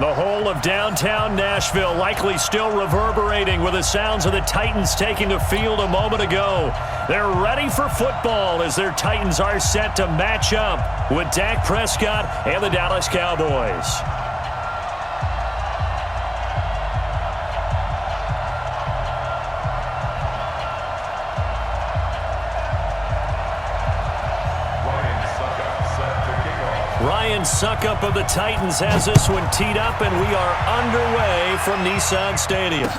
The whole of downtown Nashville likely still reverberating with the sounds of the Titans taking the field a moment ago. They're ready for football as their Titans are set to match up with Dak Prescott and the Dallas Cowboys. Ryan Suckup of the Titans has this one teed up, and we are underway from Nissan Stadium.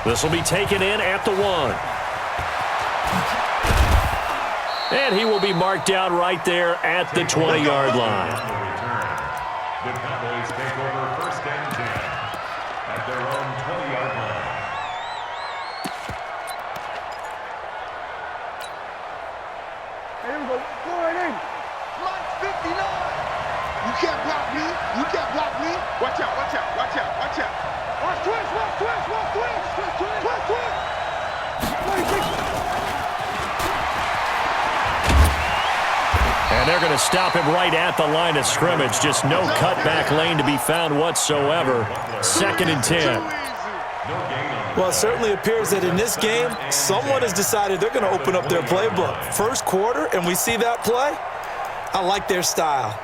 This will be taken in at the 1. And he will be marked down right there at the 20-yard line. The Cowboys take over 1st and 10 at their own 20-yard line. Here we go. Go right in. Line 59. You can't block me. You can't block me. Watch out, watch out, watch out, watch out. Watch twist, watch twist, watch twist. Twist, twist, twist. 26. And they're going to stop him right at the line of scrimmage. Just no cutback lane to be found whatsoever. 2nd and 10. Well, it certainly appears that in this game, someone has decided they're going to open up their playbook. First quarter, and we see that play. I like their style.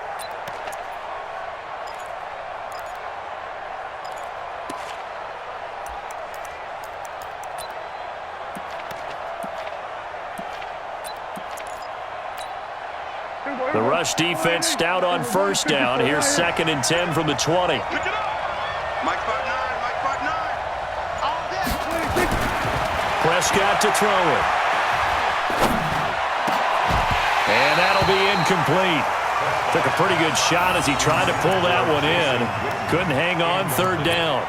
The rush defense stout on 1st down. Here's 2nd and 10 from the 20. Mike 5-9, Mike 5-9. Prescott to throw it. And that'll be incomplete. Took a pretty good shot as he tried to pull that one in. Couldn't hang on 3rd down.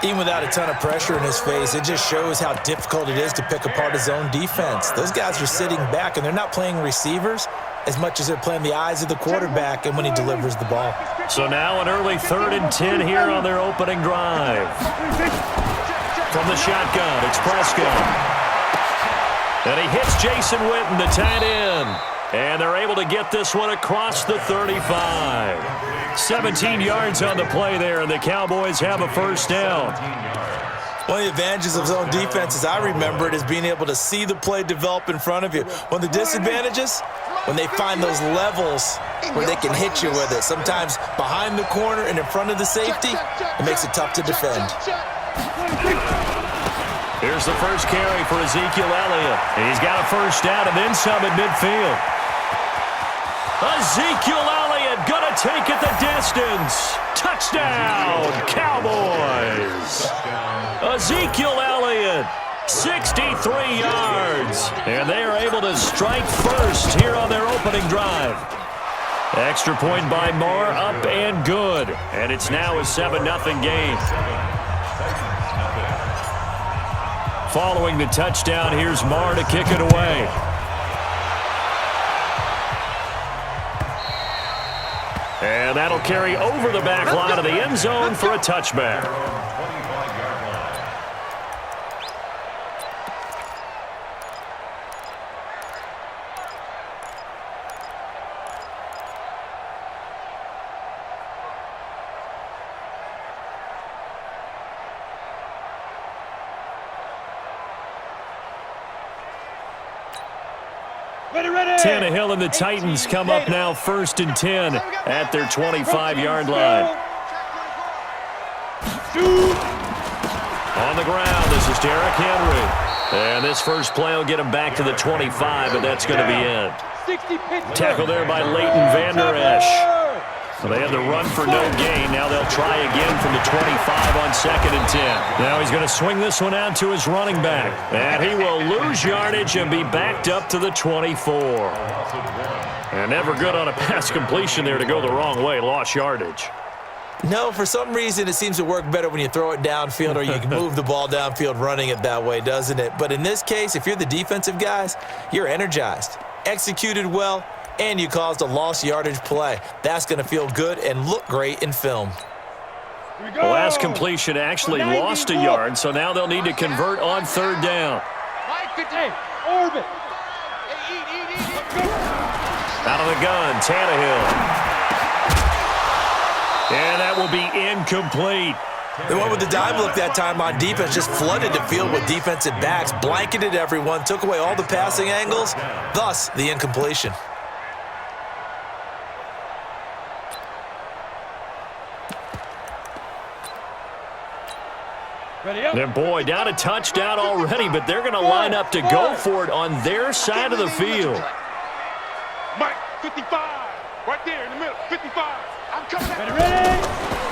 Even without a ton of pressure in his face, it just shows how difficult it is to pick apart his own defense. Those guys are sitting back, and they're not playing receivers as much as they're playing the eyes of the quarterback and when he delivers the ball. So now an early 3rd and 10 here on their opening drive. From the shotgun, it's Prescott. And he hits Jason Witten, the tight end. And they're able to get this one across the 35. 17 yards on the play there, and the Cowboys have a 1st down. One of the advantages of zone defense, as I remember it, is being able to see the play develop in front of you. One of the disadvantages, when they find those levels where they can hit you with it. Sometimes behind the corner and in front of the safety, it makes it tough to defend. Here's the first carry for Ezekiel Elliott. He's got a 1st down and then some at midfield. Ezekiel Elliott gonna take it the distance. Touchdown, Cowboys. Ezekiel Elliott, 63 yards. And they are able to strike first here on their opening drive. Extra point by Marr, up and good. And it's now a 7-0 game. Following the touchdown, here's Marr to kick it away. And that'll carry over the back line of the end zone for a touchback. Tannehill and the Titans come up now 1st and 10 at their 25-yard line. On the ground, this is Derrick Henry. And this first play will get him back to the 25, but that's going to be it. Tackle there by Leighton Vander Esch. So they had the run for no gain. Now they'll try again from the 25 on 2nd and 10. Now he's going to swing this one out to his running back. And he will lose yardage and be backed up to the 24. And never good on a pass completion there to go the wrong way. Lost yardage. No, for some reason it seems to work better when you throw it downfield or you can move the ball downfield running it that way, doesn't it? But in this case, if you're the defensive guys, you're energized, executed well, and you caused a lost yardage play. That's going to feel good and look great in film. The last completion actually lost a yard, so now they'll need to convert on 3rd down. Out of the gun, Tannehill. And that will be incomplete. They went with the dime look that time on defense, just flooded the field with defensive backs, blanketed everyone, took away all the passing angles, thus the incompletion. Their boy down a touchdown already, but they're going to line up to go for it on their side of the field. Mike, 55. Right there in the middle, 55. I'm coming out.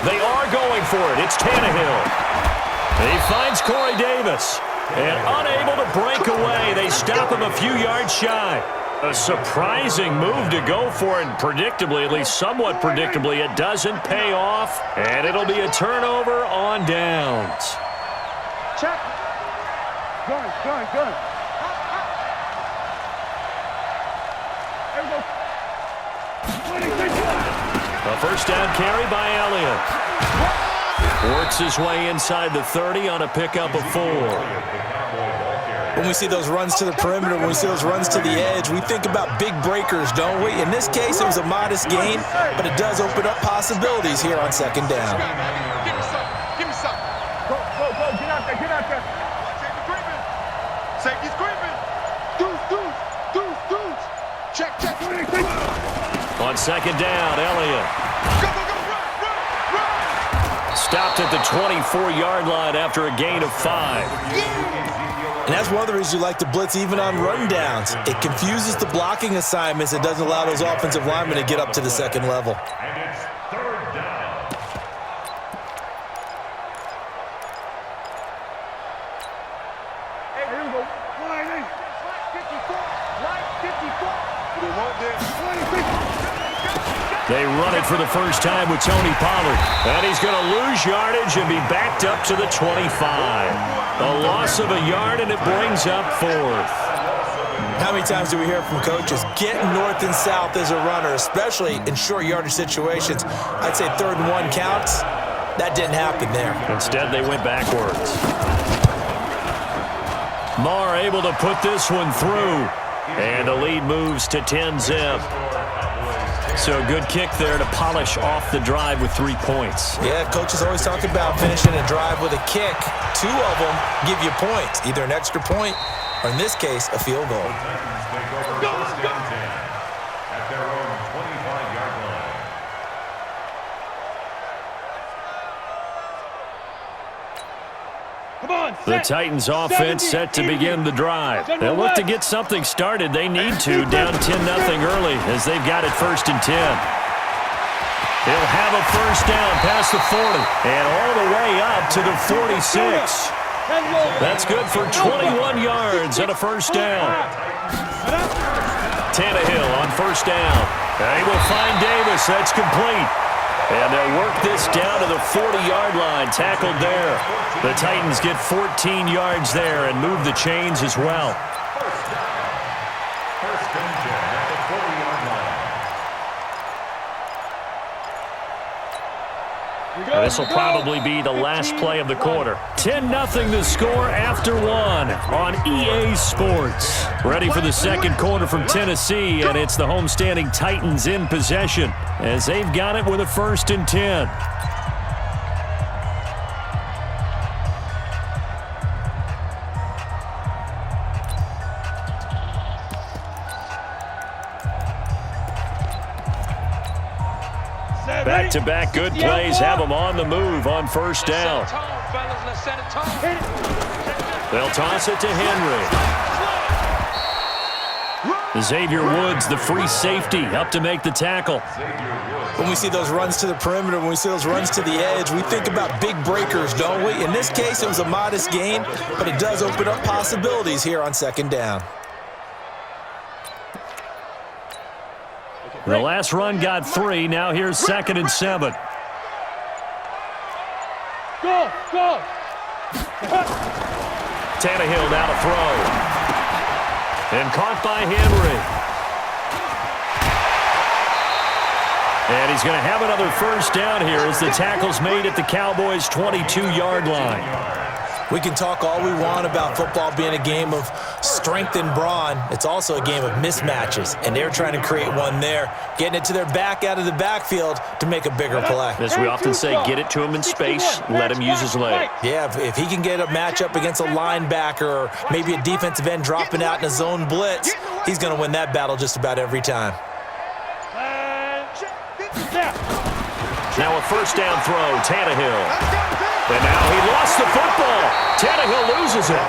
They are going for it. It's Tannehill. He finds Corey Davis. And unable to break away, they stop him a few yards shy. A surprising move to go for it. Predictably, at least somewhat predictably, it doesn't pay off. And it'll be a turnover on downs. Check. Gun. There we go. A first down carry by Elliott. Works his way inside the 30 on a pickup of 4. When we see those runs to the perimeter, when we see those runs to the edge, we think about big breakers, don't we? In this case, it was a modest gain, but it does open up possibilities here on second down. Give me some. Go. Get out there. Safety's creeping. Deuce. Check. On second down, Elliott. Go, run. Stopped at the 24-yard line after a gain of 5. And that's one of the reasons you like to blitz even on rundowns. It confuses the blocking assignments. It doesn't allow those offensive linemen to get up to the second level. And it's third down. Hey, here we go. Line 54. We want this. They run it for the first time with Tony Pollard. And he's going to lose yardage and be backed up to the 25. A loss of a yard, and it brings up 4th. How many times do we hear from coaches getting north and south as a runner, especially in short yardage situations? I'd say 3rd and 1 counts. That didn't happen there. Instead, they went backwards. Marr able to put this one through. And the lead moves to 10-zip. So a good kick there to polish off the drive with 3 points. Yeah, coaches always talk about finishing a drive with a kick. 2 of them give you points, either an extra point or, in this case, a field goal. Take over first and 10 at their own 25-yard line. The Titans offense set to begin the drive. They'll look to get something started. They need to, down 10-0 early as they've got it 1st and 10. He'll have a first down past the 40 and all the way up to the 46. That's good for 21 yards and a first down. Tannehill on first down. He will find Davis. That's complete. And they'll work this down to the 40-yard line, tackled there. The Titans get 14 yards there and move the chains as well. First and 10 at the 40-yard line. This will probably be the last play of the quarter. 10-0 the score after 1 on EA Sports. Ready for the second quarter from Tennessee, and it's the homestanding Titans in possession as they've got it with a 1st and 10. Back-to-back good plays have them on the move on first down. They'll toss it to Henry. Xavier Woods, the free safety, up to make the tackle. When we see those runs to the perimeter, when we see those runs to the edge, we think about big breakers, don't we? In this case, it was a modest gain, but it does open up possibilities here on second down. The last run got 3. Now here's 2nd and 7. Go! Tannehill now to throw. And caught by Henry. And he's going to have another first down here as the tackle's made at the Cowboys' 22-yard line. We can talk all we want about football being a game of strength and brawn. It's also a game of mismatches, and they're trying to create one there, getting it to their back out of the backfield to make a bigger play. As we often say, get it to him in space, let him use his leg. Yeah, if he can get a matchup against a linebacker or maybe a defensive end dropping out in a zone blitz, he's going to win that battle just about every time. Now a first down throw, Tannehill. And now he lost the football. Tannehill loses it.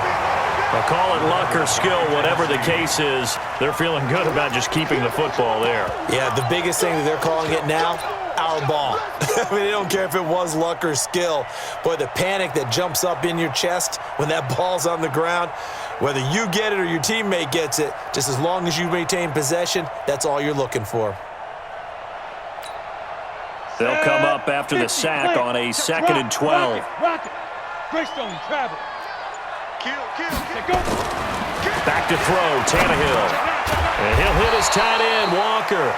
They'll call it luck or skill, whatever the case is. They're feeling good about just keeping the football there. Yeah, the biggest thing that they're calling it now, our ball. I mean, they don't care if it was luck or skill. Boy, the panic that jumps up in your chest when that ball's on the ground, whether you get it or your teammate gets it, just as long as you maintain possession, that's all you're looking for. They'll come up after the sack on a 2nd and 12. Greystone travel. Back to throw, Tannehill. And he'll hit his tight end, Walker.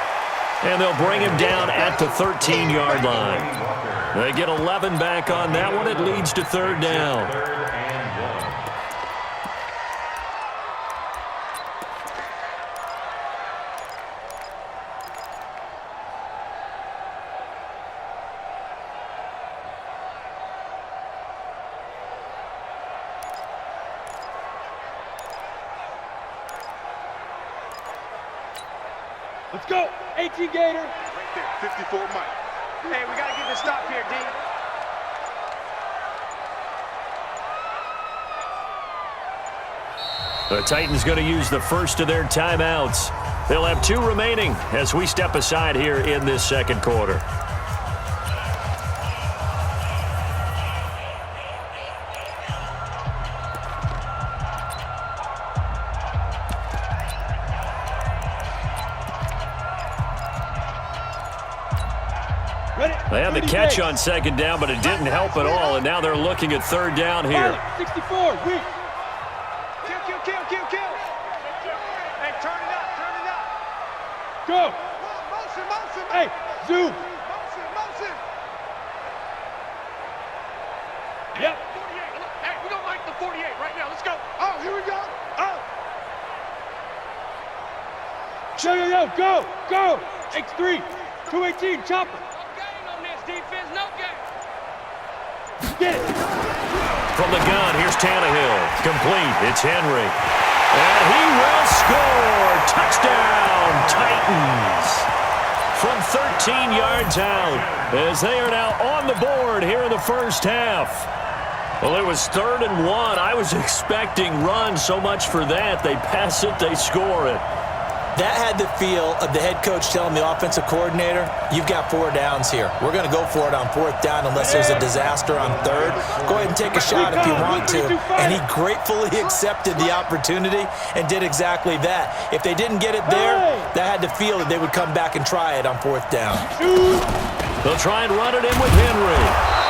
And they'll bring him down at the 13-yard line. They get 11 back on that one. It leads to 3rd down. Let's go. 18 Gator. Right there, 54 Mike. Hey, we got to get this stop here, D. The Titans going to use the first of their timeouts. They'll have 2 remaining as we step aside here in this second quarter. They had the catch on 2nd down, but it didn't help at all, and now they're looking at 3rd down here. 64, weak. Kill. Hey, turn it up. Go. Motion. Hey, zoom. Motion. Yep. 48. Hey, we don't like the 48 right now. Let's go. Oh, here we go. Oh. Go. X3. 218, chopper. Defense, no game. Get it. From the gun, here's Tannehill. Complete. It's Henry. And he will score. Touchdown, Titans. From 13 yards out, as they are now on the board here in the first half. Well, it was 3rd and 1. I was expecting run, so much for that. They pass it, they score it. That had the feel of the head coach telling the offensive coordinator, you've got 4 downs here. We're going to go for it on 4th down unless there's a disaster on 3rd. Go ahead and take a shot if you want to. And he gratefully accepted the opportunity and did exactly that. If they didn't get it there, that had the feel that they would come back and try it on 4th down. They'll try and run it in with Henry.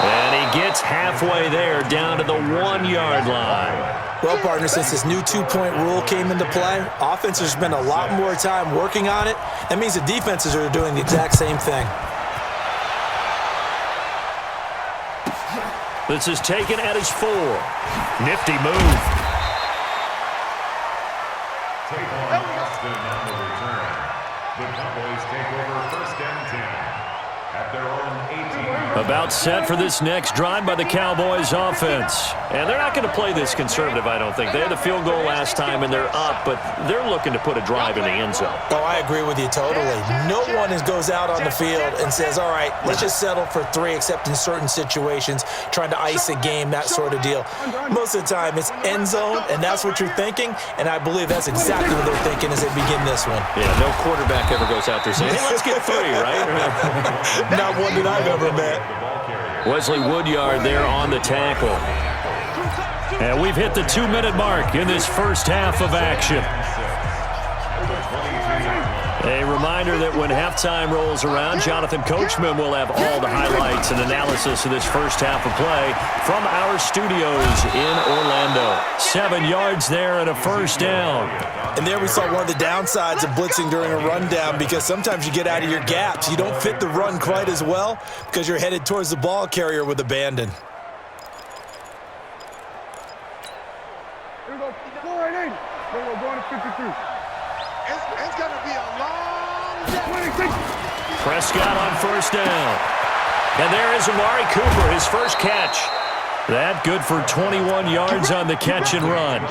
And he gets halfway there, down to the 1-yard line. Well, partner, since this new 2-point rule came into play, offenses spend a lot more time working on it. That means the defenses are doing the exact same thing. This is taken at his 4. Nifty move. Take on Austin on the return. The Cowboys take over 1st and 10 at their own 18. About set for this next drive by the Cowboys offense. And they're not going to play this conservative, I don't think. They had the field goal last time, and they're up, but they're looking to put a drive in the end zone. Oh, I agree with you totally. No one goes out on the field and says, all right, let's just settle for 3, except in certain situations, trying to ice a game, that sort of deal. Most of the time, it's end zone, and that's what you're thinking, and I believe that's exactly what they're thinking as they begin this one. Yeah, no quarterback ever goes out there saying, hey, let's get 3, right? Not one that I've ever met. Wesley Woodyard there on the tackle. And we've hit the 2-minute mark in this first half of action. A reminder that when halftime rolls around, Jonathan Coachman will have all the highlights and analysis of this first half of play from our studios in Orlando. 7 yards there and a first down. And there we saw one of the downsides of blitzing during a rundown, because sometimes you get out of your gaps. You don't fit the run quite as well because you're headed towards the ball carrier with abandon. we're going to 53. It's going to be a long day. Prescott on first down. And there is Amari Cooper, his first catch. That good for 21 yards on the catch and run.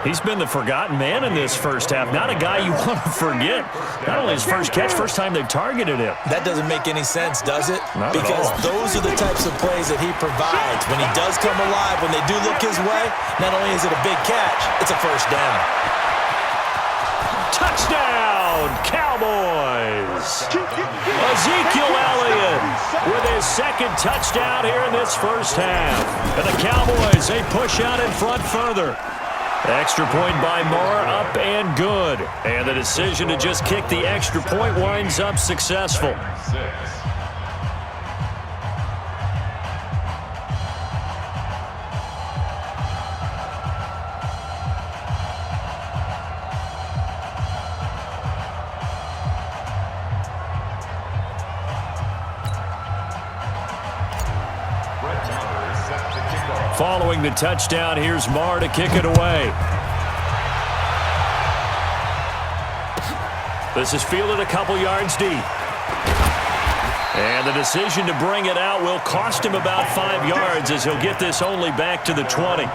He's been the forgotten man in this first half. Not a guy you want to forget. Not only his first catch, first time they've targeted him. That doesn't make any sense, does it? Not at because all. those are the types of plays that he provides. When he does come alive, when they do look his way, not only is it a big catch, it's a first down. Touchdown, Cowboys! Ezekiel Elliott with his second touchdown here in this first half. And the Cowboys, they push out in front further. Extra point by Moore, up and good. And the decision to just kick the extra point winds up successful. Following the touchdown, here's Marr to kick it away. This is fielded a couple yards deep. And the decision to bring it out will cost him about 5 yards as he'll get this only back to the 20.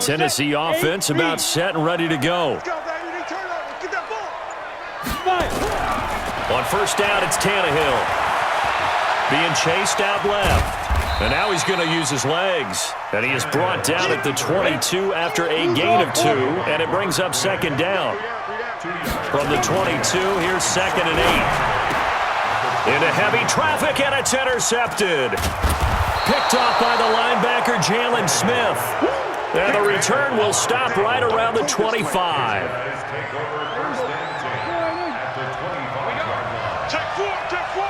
Tennessee offense about set and ready to go. Let's go, baby. They turn over. Get that ball. On first down, it's Tannehill. Being chased out left. And now he's going to use his legs. And he is brought down at the 22 after a gain of 2. And it brings up second down. From the 22, here's second and 8. Into heavy traffic, and it's intercepted. Picked off by the linebacker, Jalen Smith. And the return will stop right around the 25. Check 4, check 4.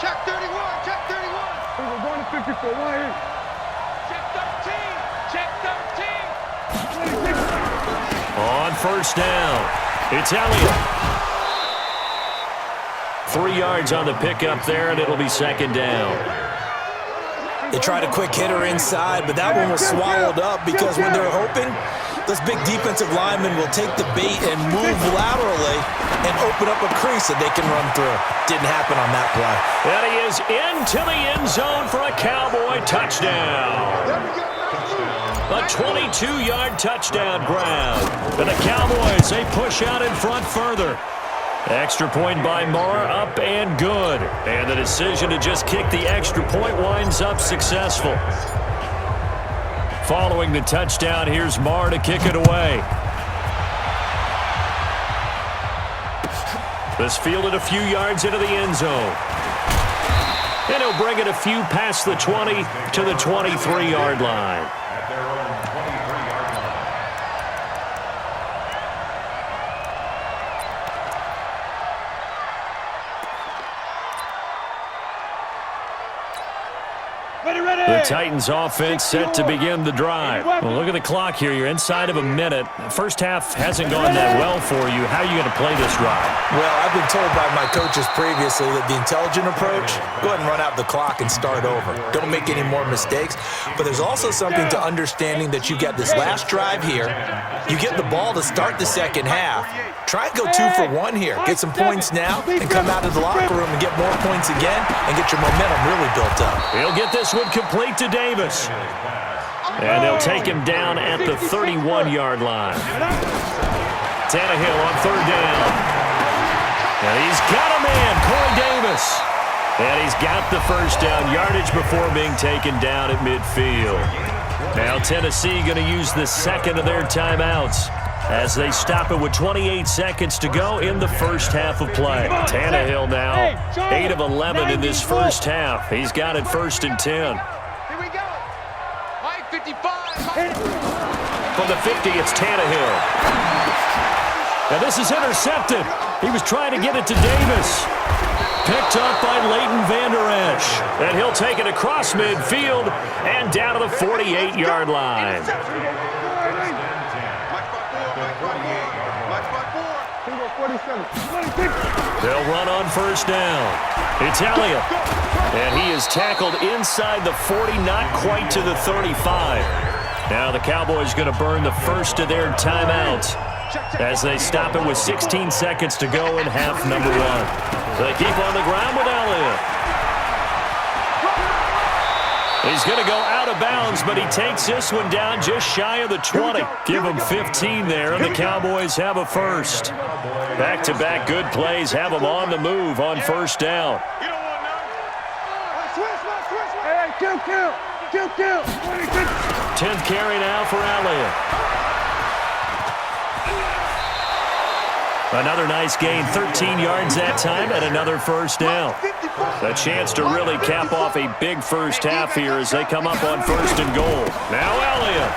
Check 31, check 31. We're going to 54, right here. Check 13, check 13. On first down, it's Elliott. 3 yards on the pickup there, and it'll be second down. They tried a quick hitter inside, but that one was swallowed up because when they're hoping, those big defensive linemen will take the bait and move laterally and open up a crease that they can run through. Didn't happen on that play. And he is into the end zone for a Cowboy touchdown. A 22-yard touchdown grab. And the Cowboys, they push out in front further. Extra point by Moore, up and good. And the decision to just kick the extra point winds up successful. Following the touchdown, here's Moore to kick it away. This fielded a few yards into the end zone. And he'll bring it a few past the 20 to the 23-yard line. At their own 23-yard line. The Titans offense set to begin the drive. Well, look at the clock here. You're inside of a minute. First half hasn't gone that well for you. How are you going to play this drive? Well, I've been told by my coaches previously that the intelligent approach, go ahead and run out the clock and start over. Don't make any more mistakes. But there's also something to understanding that you get this last drive here. You get the ball to start the second half. Try and go 2 for 1 here. Get some points now and come out of the locker room and get more points again and get your momentum really built up. He'll get this one complete to Davis. And they'll take him down at the 31-yard line. Tannehill on third down. And he's got a man, Corey Davis. And he's got the first down yardage before being taken down at midfield. Now Tennessee going to use the second of their timeouts as they stop it with 28 seconds to go in the first half of play. Tannehill now 8 of 11 in this first half. He's got it 1st and 10. Here we go. 55. From the 50, it's Tannehill. Now this is intercepted. He was trying to get it to Davis. Picked up by Leighton Vander Esch. And he'll take it across midfield and down to the 48-yard line. They'll run on first down. It's Elliott. And he is tackled inside the 40, not quite to the 35. Now the Cowboys going to burn the first of their timeouts as they stop it with 16 seconds to go in half number one. They keep on the ground with Elliott. He's going to go out of bounds, but he takes this one down just shy of the 20. Give him 15 there, and the Cowboys have a first. Back-to-back good plays have them on the move on first down. Kill. 10th carry now for Elliott. Another nice gain, 13 yards that time, and another first down. A chance to really cap off a big first half here as they come up on first and goal. Now Elliott.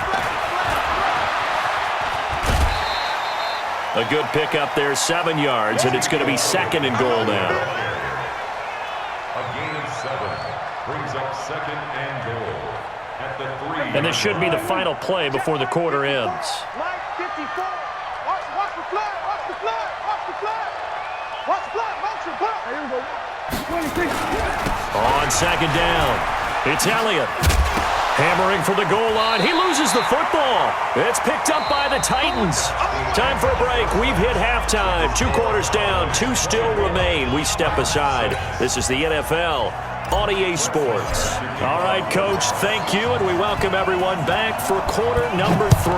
A good pickup there, 7 yards, and it's going to be second and goal now. A gain of 7 brings up second and goal at the 3. And this should be the final play before the quarter ends. Mike 54. Watch the flag. Motion flag. Here we go. 26. On second down, it's Elliott. Hammering for the goal line. He loses the football. It's picked up by the Titans. Time for a break. We've hit halftime. 2 quarters down. 2 still remain. We step aside. This is the NFL on EA Sports. All right, Coach, thank you, and we welcome everyone back for quarter number 3.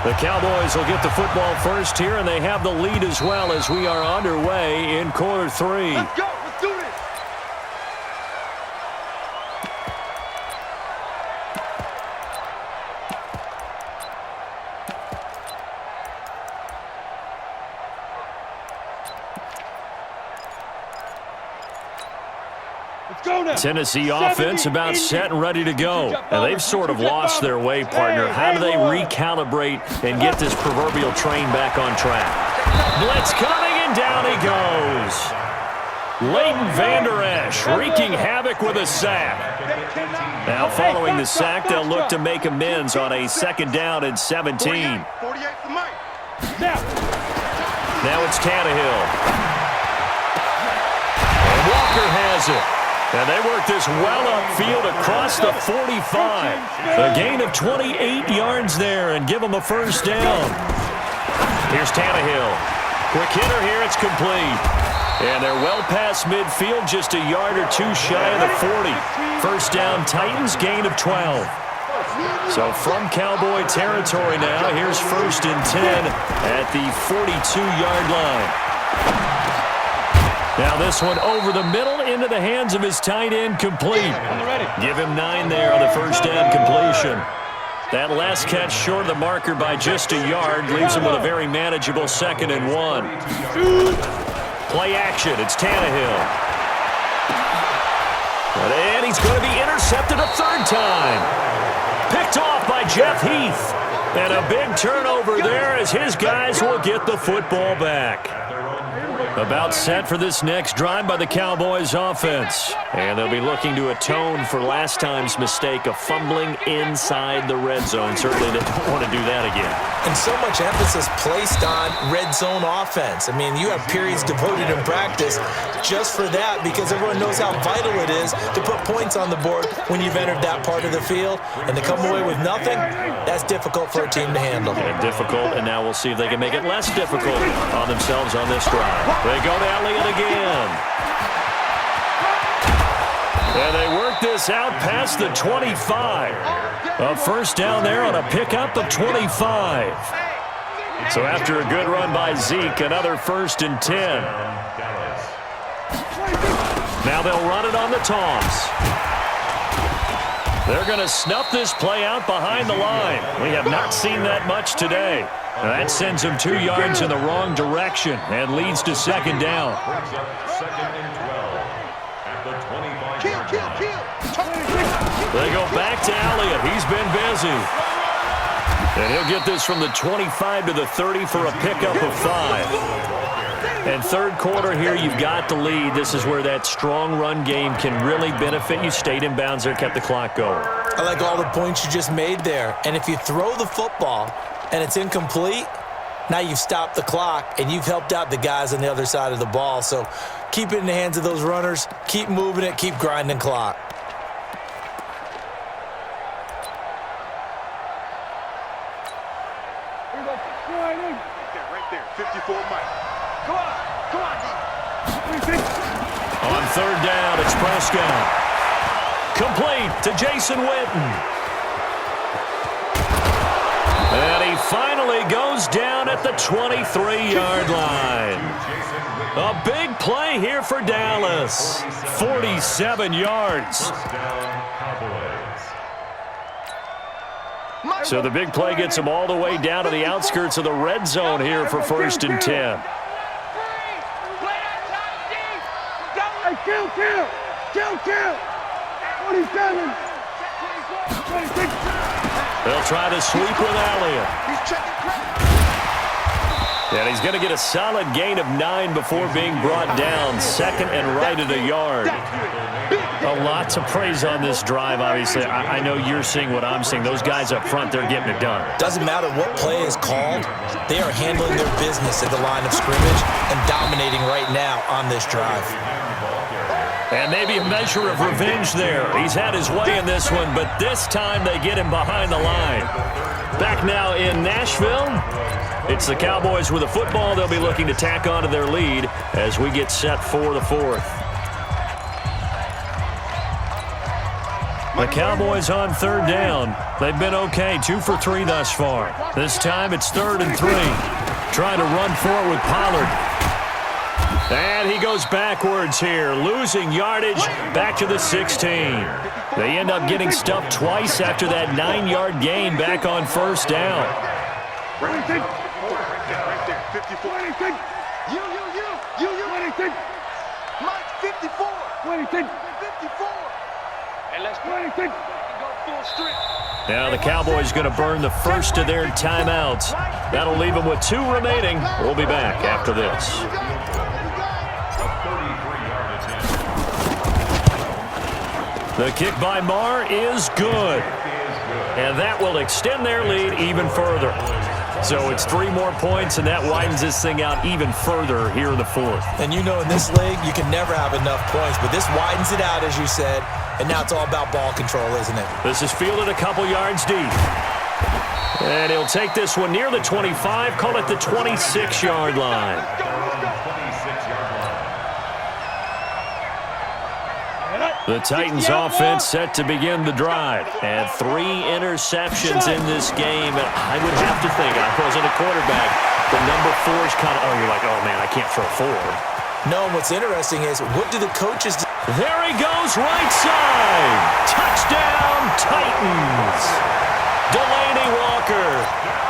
The Cowboys will get the football first here, and they have the lead as well as we are underway in quarter 3. Let's go. Let's do this. Tennessee offense about set and ready to go. And they've sort of lost their way, partner. How do they recalibrate and get this proverbial train back on track? Blitz coming, and down he goes. Leighton Vander Esch wreaking havoc with a sack. Now following the sack, they'll look to make amends on a second down and 17. 48 for Mike. Now it's Tannehill. And Walker has it. And they work this well upfield across the 45. A gain of 28 yards there and give them a first down. Here's Tannehill. Quick hitter here, it's complete. And they're well past midfield, just a yard or 2 shy of the 40. First down, Titans, gain of 12. So from Cowboy territory now, here's first and 10 at the 42-yard line. Now this one over the middle into the hands of his tight end, complete. Give him 9 there on the first down completion. That last catch short of the marker by just a yard leaves him with a very manageable second and 1. Play action, it's Tannehill. And he's going to be intercepted a 3rd time. Picked off by Jeff Heath. And a big turnover there as his guys will get the football back. About set for this next drive by the Cowboys offense. And they'll be looking to atone for last time's mistake of fumbling inside the red zone. Certainly they don't want to do that again. And so much emphasis placed on red zone offense. I mean, you have periods devoted in practice just for that because everyone knows how vital it is to put points on the board when you've entered that part of the field. And to come away with nothing, that's difficult for a team to handle. And difficult, and now we'll see if they can make it less difficult on themselves on this drive. They go to Elliott again. And they work this out past the 25. A first down there on a pickup of 25. So after a good run by Zeke, another first and 10. Now they'll run it on the toss. They're going to snuff this play out behind the line. We have not seen that much today. That sends him 2 yards in the wrong direction and leads to second down. Second and 12 at the 25-yard line. They go back to Elliott. He's been busy. And he'll get this from the 25 to the 30 for a pickup of 5. And third quarter here, you've got the lead. This is where that strong run game can really benefit you. Stayed in bounds there, kept the clock going. I like all the points you just made there. And if you throw the football and it's incomplete, now you've stopped the clock and you've helped out the guys on the other side of the ball. So keep it in the hands of those runners. Keep moving it. Keep grinding clock. Right there, 54 Mike. Come on, D. On third down, it's Prescott. Complete to Jason Witten. And he finally goes down at the 23-yard line. A big play here for Dallas. 47 yards. So the big play gets him all the way down to the outskirts of the red zone here for 1st and 10. Kill. 27. 26. They'll try to sweep with Elliott. And he's going to get a solid gain of 9 before being brought down. Second and right at a yard. A lot to praise on this drive, obviously. I know you're seeing what I'm seeing. Those guys up front, they're getting it done. Doesn't matter what play is called. They are handling their business at the line of scrimmage and dominating right now on this drive. And maybe a measure of revenge there. He's had his way in this one, but this time they get him behind the line. Back now in Nashville, it's the Cowboys with the football. They'll be looking to tack on to their lead as we get set for the 4th. The Cowboys on third down. They've been okay, 2 for 3 thus far. This time it's 3rd and 3. Trying to run for it with Pollard. And he goes backwards here, losing yardage back to the 16. They end up getting stuffed twice after that 9-yard gain back on 1st down. 26. Right there, 54. 26. You. 26. Mike, 54. 26. 54. And let's 26. Go full strength. Now the Cowboys going to burn the first of their timeouts. That'll leave them with 2 remaining. We'll be back after this. The kick by Marr is good. And that will extend their lead even further. So it's 3 more points, and that widens this thing out even further here in the 4th. And you know in this league, you can never have enough points, but this widens it out, as you said, and now it's all about ball control, isn't it? This is fielded a couple yards deep. And he'll take this one near the 25, call it the 26-yard line. The Titans offense set to begin the drive. And 3 interceptions in this game. And I would have to think, I wasn't a quarterback, the number 4 is kind of, you're like, oh, man, I can't throw 4. No, and what's interesting is, what do the coaches do? There he goes, right side. Touchdown, Titans. Delaney Walker,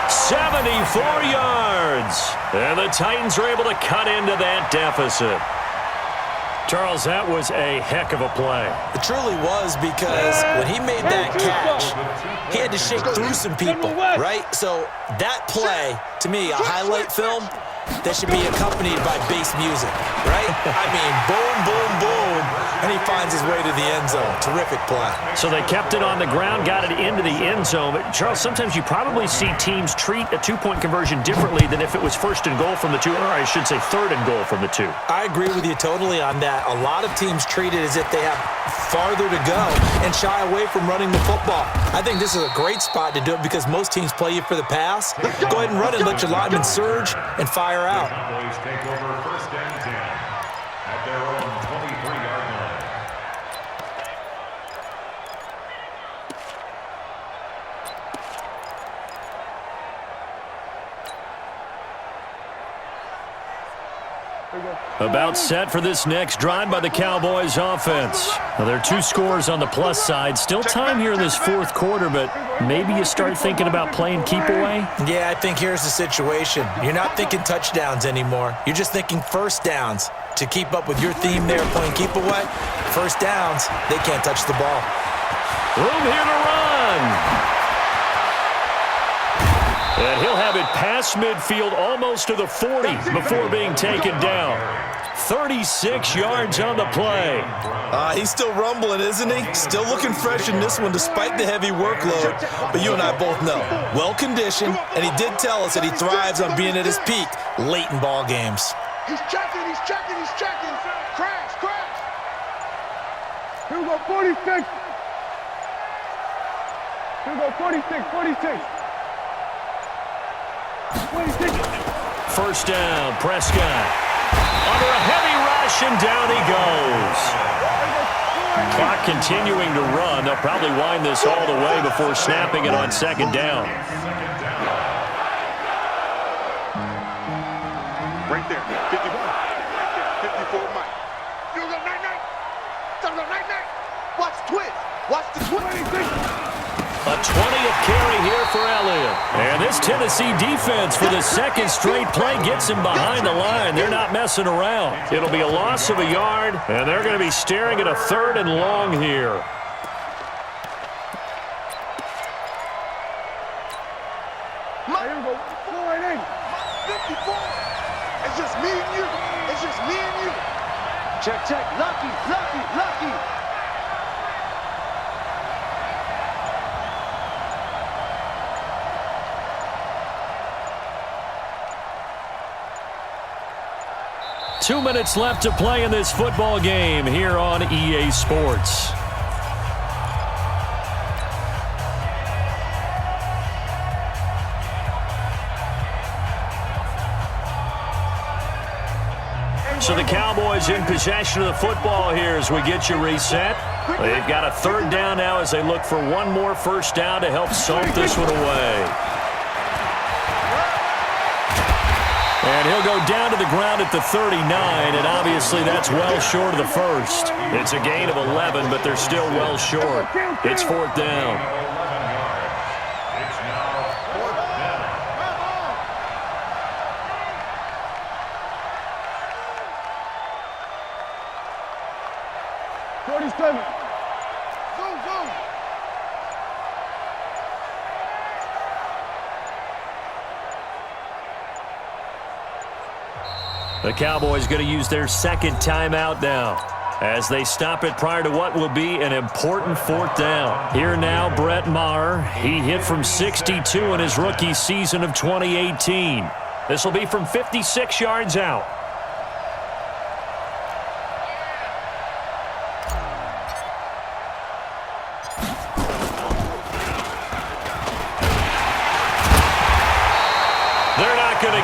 74 yards. And the Titans are able to cut into that deficit. Charles, that was a heck of a play. It truly was, because when he made that catch, he had to shake through some people, right? So that play, to me, a highlight film that should be accompanied by bass music, right? I mean, boom, boom, boom, and he finds his way to the end zone. Terrific play. So they kept it on the ground, got it into the end zone. But Charles, sometimes you probably see teams treat a 2-point conversion differently than if it was 1st and goal from the 2, or I should say 3rd and goal from the 2. I agree with you totally on that. A lot of teams treat it as if they have farther to go and shy away from running the football. I think this is a great spot to do it because most teams play you for the pass. Go ahead and run it, let your linemen surge and fire out. Cowboys take over 1st and 10 at their own 23-yard line. About set for this next drive by the Cowboys offense. Now, there are 2 scores on the plus side. Still time here in this 4th quarter, but maybe you start thinking about playing keep away? Yeah, I think here's the situation. You're not thinking touchdowns anymore. You're just thinking 1st downs. To keep up with your theme there, playing keep away, 1st downs, they can't touch the ball. Room here to run. And he'll have it past midfield almost to the 40 before being taken down. 36 yards on the play. He's still rumbling, isn't he? Still looking fresh in this one despite the heavy workload. But you and I both know, well-conditioned, and he did tell us that he thrives on being at his peak late in ball games. He's checking, he's checking, he's checking. Crash, crash. Here we go, 46. Here we go, 46, 46. 26. First down, Prescott. Under a heavy rush, and down he goes. Clock continuing to run. They'll probably wind this all the way before snapping it on second down. Right there, 51. 54, Mike. You go, night-night. You go, night-night. Watch the twist. Watch the twist. A 20th carry here for Elliott. And this Tennessee defense for the second straight play gets him behind the line. They're not messing around. It'll be a loss of a yard, and they're going to be staring at a 3rd and long here. Here we go, 4-8. 54. It's just me and you. It's just me and you. Check, check. Lucky, lucky, lucky. Two minutes left to play in this football game here on EA Sports. So the Cowboys in possession of the football here as we get you reset. They've got a 3rd down now as they look for one more first down to help salt this one away. And he'll go down to the ground at the 39, and obviously that's well short of the first. It's a gain of 11, but they're still well short. It's 4th down. It's now 4th down. 47. Go, go. The Cowboys going to use their second timeout now as they stop it prior to what will be an important 4th down. Here now, Brett Maher. He hit from 62 in his rookie season of 2018. This will be from 56 yards out.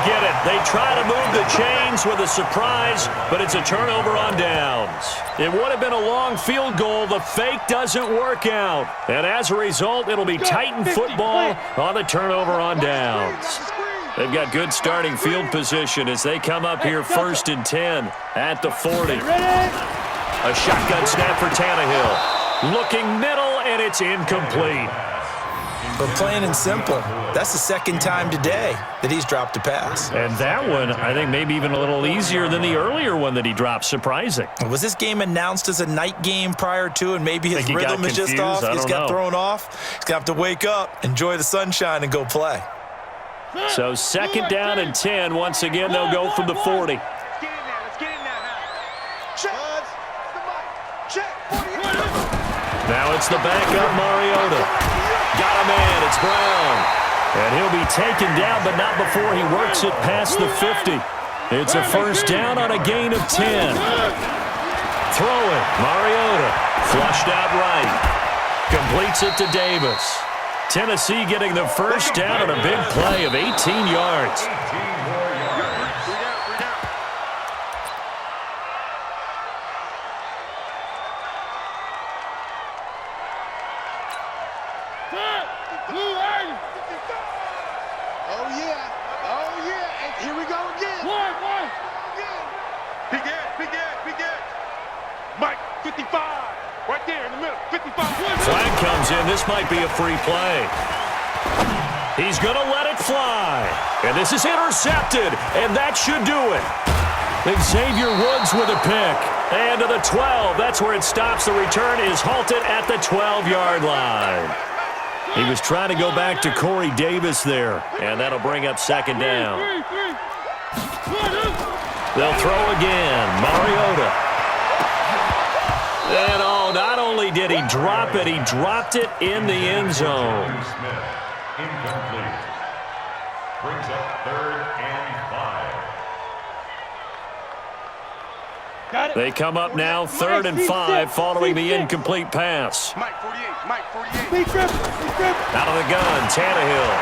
Get it. They try to move the chains with a surprise, but it's a turnover on downs. It would have been a long field goal. The fake doesn't work out. And as a result, it'll be Titan football on the turnover on downs. They've got good starting field position as they come up here 1st and 10 at the 40. A shotgun snap for Tannehill. Looking middle, and it's incomplete. But plain and simple, that's the 2nd time today that he's dropped a pass. And that one, I think, maybe even a little easier than the earlier one that he dropped. Surprising. Was this game announced as a night game prior to, and maybe his rhythm is just off? He's got thrown off. He's going to have to wake up, enjoy the sunshine, and go play. So 2nd down and 10. Once again, they'll go from the 40. Let's get in there. Let's get in there now. Check. Check. Now it's the backup Mariota. Got a man. It's Brown. And he'll be taken down, but not before he works it past the 50. It's a 1st down on a gain of 10. Throw it. Mariota. Flushed out right. Completes it to Davis. Tennessee getting the 1st down on a big play of 18 yards. Flag comes in. This might be a free play. He's going to let it fly. And this is intercepted. And that should do it. Xavier Woods with a pick. And to the 12. That's where it stops. The return is halted at the 12-yard line. He was trying to go back to Corey Davis there, and that'll bring up second down. They'll throw again. Mariota. And not only did he drop it, he dropped it in the end zone. Incomplete. Brings up 3rd and 5. They come up now 3rd and 5 following the incomplete pass. Mike 48, Mike 48. Out of the gun, Tannehill.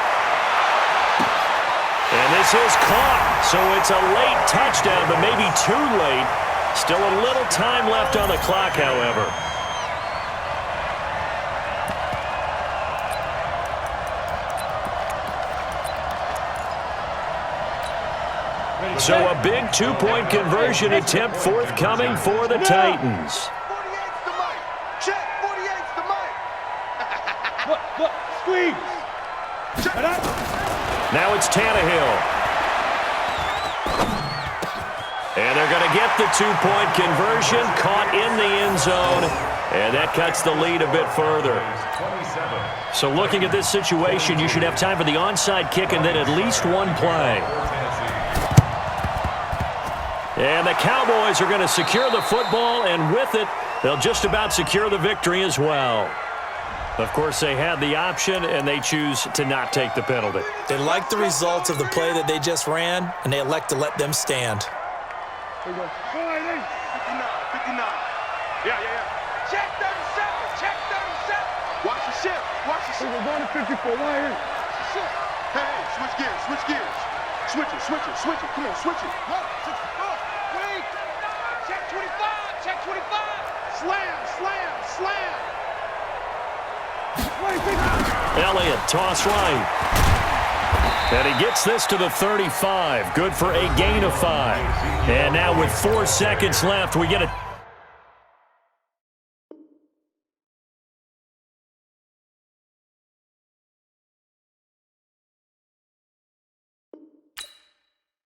And this is caught. So it's a late touchdown, but maybe too late. Still a little time left on the clock, however. So a big 2-point conversion attempt forthcoming for the Titans. 48's the Mike. Check, 48's the Mike. Look, squeeze. Now it's Tannehill. And they're going to get the 2-point conversion, caught in the end zone, and that cuts the lead a bit further. So looking at this situation, you should have time for the onside kick and then at least one play. And the Cowboys are going to secure the football, and with it, they'll just about secure the victory as well. Of course, they had the option, and they choose to not take the penalty. They like the results of the play that they just ran, and they elect to let them stand. 59. Yeah. Check 37. Check 37. Watch the shift. We're going to 54. Why here? Hey, switch gears. Switch it. Come on, switch it. Wait. Check 25. Check 25. Slam. Elliott, toss right. And he gets this to the 35. Good for a gain of 5. And now with 4 seconds left, we get a